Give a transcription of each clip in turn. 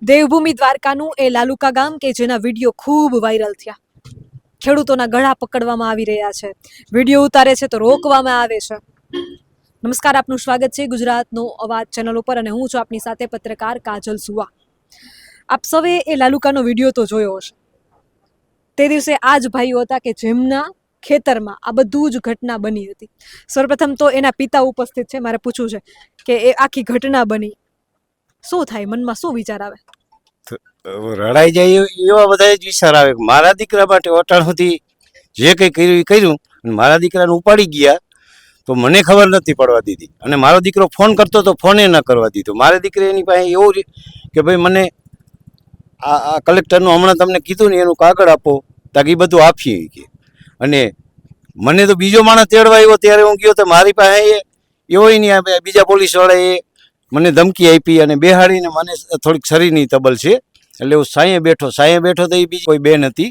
દેવભૂમિ દ્વારકાનું એ લાલુકા ગામ કે જેના વિડીયો ખૂબ વાયરલ થયા. ખેડૂતોના ગળા પકડવામાં આવી રહ્યા છે, વિડીયો ઉતારે છે તો રોકવામાં આવે છે. નમસ્કાર, આપનું સ્વાગત છે ગુજરાતનો અવાજ ચેનલ ઉપર અને હું છું આપની સાથે પત્રકાર કાજલ સુવા. આપ સૌએ એ લાલુકાનો વિડીયો તો જોયો હશે. તે દિવસે આ જ ભાઈઓ હતા કે જેમના ખેતરમાં આ બધું જ ઘટના બની હતી. સર્વપ્રથમ તો એના પિતા ઉપસ્થિત છે. મારે પૂછવું છે કે એ આખી ઘટના બની, શું થાય, મનમાં શું વિચાર આવે? રડાઈ જાય એવા બધા જ વિચાર આવે. મારા દીકરા માટે અટાણ સુધી જે કંઈ કર્યું એ કર્યું, મારા દીકરાને ઉપાડી ગયા તો મને ખબર નથી પડવા દીધી, અને મારો દીકરો ફોન કરતો તો ફોને ન કરવા દીધો. મારા દીકરા એની પાસે એવું કે ભાઈ મને આ કલેક્ટરનું હમણાં તમને કીધું ને એનું કાગળ આપો, તાકી બધું આપીએ કે. અને મને તો બીજો માણસ તેડવા આવ્યો ત્યારે હું ગયો તો મારી પાસે એવો નહીં, બીજા પોલીસવાળાએ મને ધમકી આપી અને બેહાડીને મને થોડીક શરીરની તબલ છે એટલે હું સાંયે બેઠો તો એ બીજી કોઈ બેન હતી,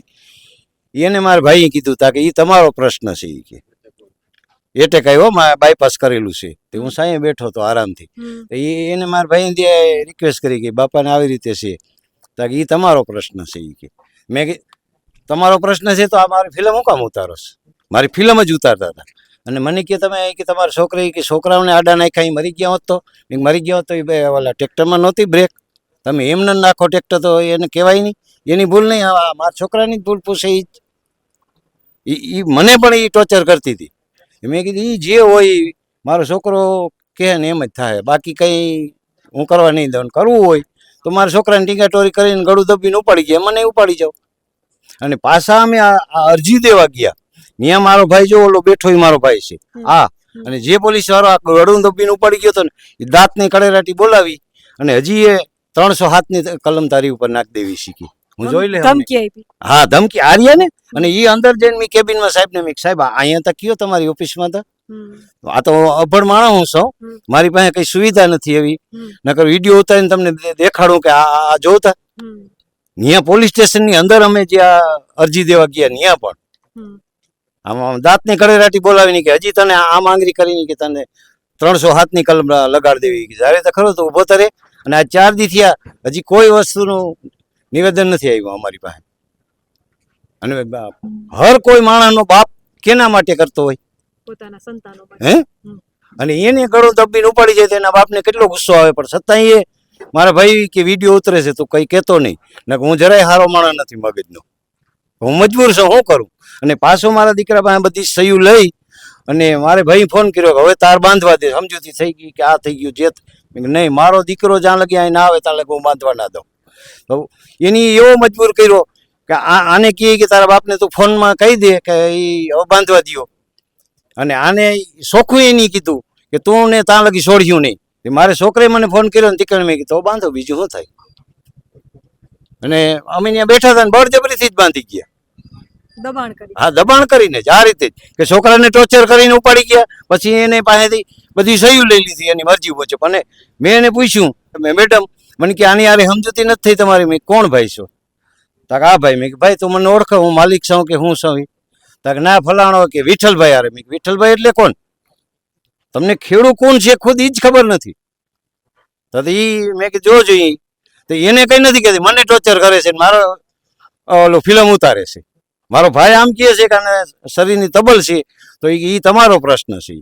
એને મારા ભાઈએ કીધું તા કે એ તમારો પ્રશ્ન છે એ કે એટેક આવ્યો, બાયપાસ કરેલું છે. તો હું સાંયે બેઠો હતો આરામથી. એને મારા ભાઈએ રિક્વેસ્ટ કરી કે બાપાને આવી રીતે છે, તા કે એ તમારો પ્રશ્ન છે એ કે. મેં કે તમારો પ્રશ્ન છે તો આ મારી ફિલ્મ હું કામ ઉતારો છો? મારી ફિલ્મ જ ઉતારતા હતા. અને મને કે તમે કે તમારા છોકરાઓને આડા નાખ્યા મરી ગયા હોત તો? મરી ગયા હોત તો એ ઓલા ટ્રેક્ટરમાં નહોતી બ્રેક, તમે એમ ન નાખો ટ્રેક્ટર તો એને કહેવાય નહીં, એની ભૂલ નહીં, મારા છોકરાની જ ભૂલ પૂછે. એ મને પણ એ ટોર્ચર કરતી હતી. મેં કીધું એ જે હોય મારો છોકરો કહે ને એમ જ થાય, બાકી કંઈ હું કરવા નહીં દઉં. કરવું હોય તો મારા છોકરાને ટીંગાટોરી કરીને ગળું દબીને ઉપાડી ગયા, મને ઉપાડી જાઓ. અને પાછા અમે આ અરજી દેવા ગયા, ત્યાં મારો ભાઈ જો ઓલો બેઠો એ મારો ભાઈ છે આ, અને જે પોલીસ વાળો ગળું દબીને ઉપાડી ગયો હતો ને એ દાંતની કડેરાટી બોલાવી અને હજી એ 307ની કલમ તારી ઉપર નાખ દેવી શીખી. હું જોઈ લે ધમકી આપી. હા, ધમકી આર્યા ને. અને એ અંદર જઈને મેં કેબિનમાં સાહેબને મેં સાહેબ અહીંયા તો કયો તમારી ઓફિસમાં તો આ તો અભણ માણસ હું છું, મારી પાસે કઈ સુવિધા નથી એવી, નકર વિડીયો ઉતારીને તમને દેખાડું કે આ જોતા. ત્યાં પોલીસ સ્ટેશનની અંદર અમે જ્યાં અરજી દેવા ગયા ત્યાં પણ આમ દાંતની કડેરાટી બોલાવીને કે હજી તને આમ આંગળી કરીને કે તને 307ની કલમ લગાડી દેવી. જ્યારે તો ખરો તો ઉભો તરે. અને આ 4 દી થયા હજી કોઈ વસ્તુનું નિવેદન નથી આવ્યું અમારી પાસે. અને હર કોઈ માણસનો બાપ કેના માટે કરતો હોય? પોતાના સંતાનો માટે. હે? અને એને ગળું દબીને ઉપાડી જાય તો એના બાપને કેટલો ગુસ્સો આવે, પણ છતાંય એ મારા ભાઈ કે વિડીયો ઉતરે છે તો કઈ કહેતો નહીં. ને હું જરાય સારો માણસ નથી મગજનો, હું મજબૂર છું, શું કરું? અને પાછો મારા દીકરા પાસે બધી સહી લઈ અને મારે ભાઈ ફોન કર્યો કે હવે તાર બાંધવા દે, સમજૂતી થઈ ગઈ કે આ થઈ ગયું જે. નહીં, મારો દીકરો જ્યાં લગી અહીં ના આવે ત્યાં લગી હું બાંધવા ના દઉં. તો એની એવો મજબૂર કર્યો કે આને કહે કે તારા બાપને તું ફોનમાં કહી દે કે એ હવે બાંધવા દો. અને આને ચોખ્ખું એ નહીં કીધું કે તું ને ત્યાં લગી છોડ્યું નહીં. મારે છોકરે મને ફોન કર્યો ને દીકરાને મેં કીધું બાંધો, બીજું શું થાય. અને અમે ત્યાં બેઠા હતા ને બળજબરીથી જ બાંધી ગયા. દબાણ કરી. હા, દબાણ કરીને જ આ રીતે જ કે છોકરાને ટોર્ચર કરીને ઉપાડી ગયા. પછી એને પાસેથી બધી સહી લઈ લીધી એની મરજી મુજબ. અને મેં એને પૂછ્યું, મેડમ મને કે આની યારે સમજૂતી નથી થઈ તમારી? મેં કોણ ભાઈ છો? તાક આ ભાઈ. મેં કે ભાઈ તું મને ઓળખો, હું માલિક છું કે હું છું? તાક ના ફલાણો કે વિઠ્ઠલભાઈ. યારે મેં વિઠ્ઠલભાઈ એટલે કોણ? તમને ખેડૂત કોણ છે ખુદ એ જ ખબર નથી. તો એ મેં કે જો જોઈએ તો એને કઈ નથી કહેતી, મને ટોર્ચર કરે છે, મારો ઓલો ફિલ્મ ઉતારે છે. મારો ભાઈ આમ કહે છે કે આને શરીરની તબલ છે, તો એ તમારો પ્રશ્ન છે.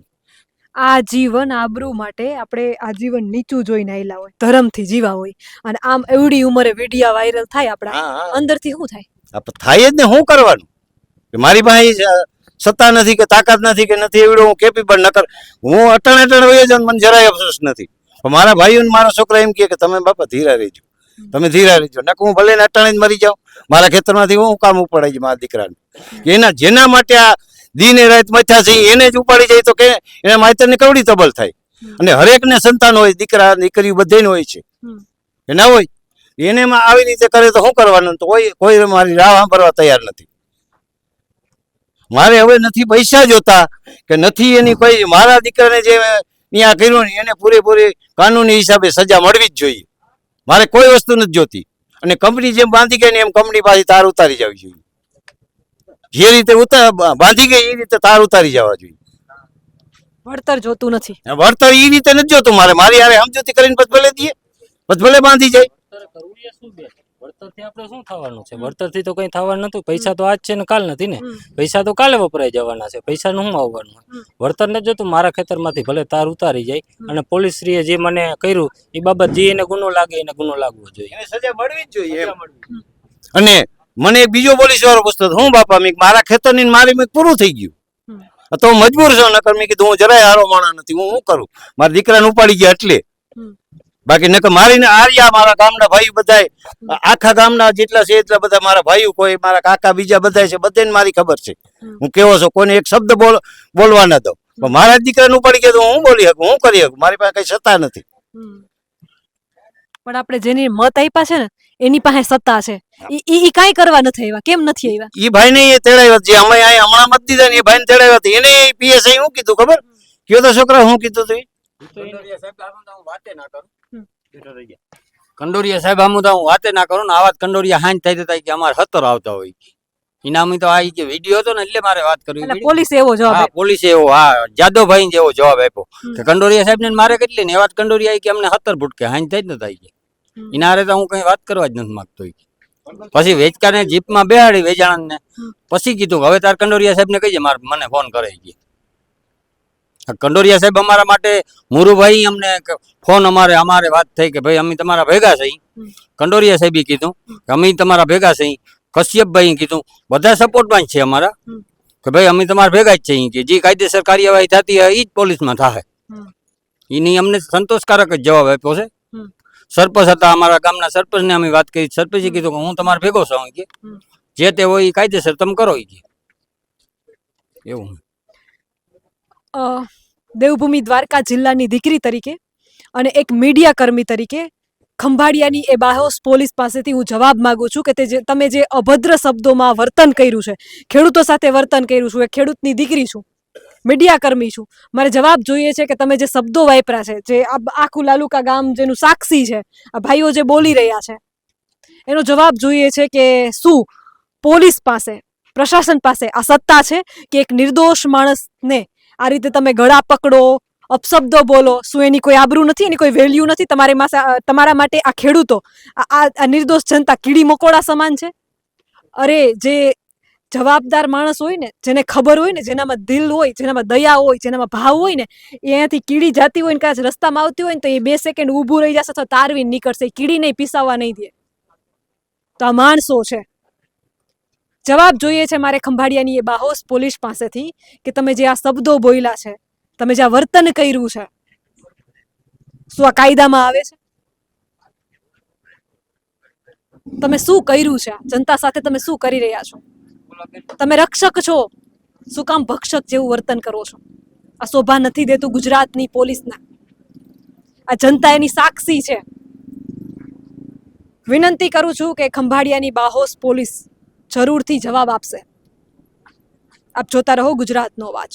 આ જીવન આબરૂ માટે આપણે આજીવન નીચું જોઈને આવેલા હોય, ધર્મથી જીવા હોય, અને આમ એવડી ઉંમરે વિડીયો વાયરલ થાય, આપણા અંદરથી શું થાય? થાય જ ને, શું કરવાનું? મારી પાસે સત્તા નથી કે તાકાત નથી કે નથી એવડો હું કેપેબલ ન કર. હું અટણ વયો જાઉં, મને જરાય અફસોસ નથી. મારા ભાઈઓ ને મારા છોકરા એમ કે તમે બાપા ધીરા રહેજો, તમે ધીરા રહેજો. નક હું ભલે ને અટાણે જ મરી જાઉં, મારા ખેતરમાંથી હું કામ ઉપાડાય છે મારા દીકરાને. એના જેના માટે આ દીને રાત મથ્યા છે એને જ ઉપાડી જાય તો કે એના માતરની કવડી તબલ થાય. અને હરેકને સંતાન હોય, દીકરા દીકરી બધાને હોય છે, એ ના હોય? એને આવી રીતે કરે તો શું કરવાનું? તો કોઈ મારી રાહ સાંભળવા તૈયાર નથી. મારે હવે નથી પૈસા જોતા કે નથી એની કોઈ, મારા દીકરાને જે ત્યાં કર્યું ને એને પૂરેપૂરી કાનૂની હિસાબે સજા મળવી જ જોઈએ. મારે કોઈ વસ્તુ નથી જોતી. અને કંપની જેમ બાંધી ગઈ ને એમ કંપની પાછી તાર ઉતારી જવી જોઈએ. જે રીતે બાંધી ગઈ એ રીતે તાર ઉતારી જવા જોઈએ. વળતર જોતું નથી. વળતર એ રીતે નથી જોતું મારે. મારી હારે સમજૂતી કરીને પછી ભલે દઈએ, પછી ભલે બાંધી જાય. વળતર કરવું એ શું બેન? વળતરથી આપણે શું થવાનું છે? વળતરથી તો કંઈ થવાનું નથી. પૈસા તો આજ છે ને કાલ નથી ને. પૈસા તો કાલે વપરાઈ જવાના છે. પૈસાનું શું આવવાનું હોય? વળતર ને જોતું મારા ખેતરમાંથી ભલે તાર ઉતારી જાય અને પોલીસશ્રીએ જે મને કર્યું એ બાબત જે એને ગુનો લાગે એને ગુનો લાગવો જોઈએ. એને સજા મળવી જ જોઈએ એમ. અને મને એક બીજો પોલીસ વાળો પૂછતો હતો, હું બાપા મેં કીધું, મારા ખેતરની ને મારી મેં પૂરું થઈ ગયું. તો હું મજબૂર છું, નકર મેં કીધું હું જરાય હારો માણા નથી, હું શું કરું? મારા દીકરાને ઉપાડી ગયા એટલે. બાકી નકર મારીને આર્યા મારા ગામના ભાઈ બધાય, આખા ગામના જેટલા છે એટલા બધા મારા ભાઈઓ, કોઈ મારા કાકા બીજા બધા છે, બધાને મારી ખબર છે હું કેવો છું. કોઈને એક શબ્દ બોલવા ન દઉં. પણ મારા દીકરાને ઉપાડી ગયા તો હું બોલી શકું, હું કરી શકું? મારી પાસે કઈ સત્તા નથી. પણ આપણે જેની મત આપ્યા છે ને એની પાસે સત્તા છે, ઈ કાંઈ કરવા નથી આવ્યા. કેમ નથી આવ્યા? ઈ ભાઈને એ તેડાવ્યા જે અમે અહીં હમણાં મત દીધા ને એ ભાઈને તેડાવ્યા હતા. એને પીએસઆઈ શું કીધું ખબર? કયો તો છોકરા શું કીધું તું? કંડોરિયા સાહેબ આમ તો હું વાતે ના કરું ને. આવા કંડોરિયા હાંજ થઈ જતા કે અમારે 17 આવતા હોય. ઇનામી તો આ કે વિડીયો હતો ને એટલે મારે વાત કરવી એટલે પડી. પોલીસે એવો જવાબ હા, આપ્યો. પોલીસે એવો, હા, જાદવભાઈ જેવો જવાબ આપ્યો કે કંડોરિયા સાહેબ ને મારે કેટલી ને એવા કંડોરિયા કે અમને 17 ફૂટ કે હાંજ થઈ જ નતા કે એના હારે તો હું કઈ વાત કરવા જ નથી માંગતો. પછી વેચકાને જીપમાં બેહાડી વેચાણ ને પછી કીધું હવે તાર કંડોરિયા સાહેબ ને કહીજે મને ફોન કરે કે કંડોરિયા સાહેબ અમારા માટે મુરુભાઈ અમને ફોન અમારે વાત થઈ કે ભાઈ અમે તમારા ભેગા થઈ. કંડોરિયા સાહેબે કીધું કે અમે તમારા ભેગા થઈ. કશ્યપભાઈ કીધું બધા સપોર્ટમાં જ છે અમારા કે ભાઈ અમે તમારા ભેગા જ છીએ કે જે કાયદેસર કાર્યવાહી થતી હોય એ જ પોલીસમાં થાય. એની અમને સંતોષકારક જ જવાબ આપ્યો છે. સરપંચ હતા અમારા ગામના સરપંચને અમે વાત કરી. સરપંચે કીધું કે હું તમારો ભેગો છું કે જે તે હોય એ કાયદેસર તમે કરો કે એવું. દેવભૂમિ દ્વારકા જિલ્લાની દીકરી તરીકે અને એક મીડિયા કર્મી તરીકે ખંભાળિયાની એ બાહોશ પોલીસ પાસેથી હું જવાબ માંગુ છું કે તમે જે અભદ્ર શબ્દોમાં વર્તન કર્યું છે, ખેડૂતો સાથે વર્તન કર્યું છું, એ ખેડૂતની દીકરી છું, મીડિયા કર્મી છું, મારે જવાબ જોઈએ છે કે તમે જે શબ્દો વાપર્યા છે, જે આખું લાલુકા ગામ જેનું સાક્ષી છે, આ ભાઈઓ જે બોલી રહ્યા છે, એનો જવાબ જોઈએ છે કે શું પોલીસ પાસે, પ્રશાસન પાસે આ સત્તા છે કે એક નિર્દોષ માણસને આ રીતે તમે ગળા પકડો, અપશબ્દો બોલો? શું એની કોઈ આબરૂ નથી? એની કોઈ વેલ્યુ નથી? તમારા માટે આ ખેડૂતો, આ નિર્દોષ જનતા કીડી મકોડા સમાન છે? અરે જે જવાબદાર માણસ હોય ને, જેને ખબર હોય ને, જેનામાં દિલ હોય, જેનામાં દયા હોય, જેનામાં ભાવ હોય ને, એ અહીંયાથી કીડી જાતી હોય ને કદાચ રસ્તામાં આવતી હોય ને તો એ 2 સેકન્ડ ઊભું રહી જશે અથવા તારવીને નીકળશે. કીડી નહીં પીસાવા નહીં દે. તો આ માણસો છે. જવાબ જોઈએ છે મારે ખંભાળિયાની એ બાહોશ પોલીસ પાસેથી કે તમે જે આ શબ્દો બોલ્યા છે, તમે જે આ વર્તન કર્યું છે, શું આ કાયદામાં આવે છે? તમે શું કર્યું છે? જનતા સાથે તમે શું કરી રહ્યા છો? તમે રક્ષક છો, શું કામ ભક્ષક જેવું વર્તન કરો છો? આ શોભા નથી દેતું ગુજરાતની પોલીસના. આ જનતા એની સાક્ષી છે. વિનંતી કરું છું કે ખંભાળિયાની બાહોશ પોલીસ જરૂરથી જવાબ આપશે. આપ જોતા રહો ગુજરાતનો અવાજ.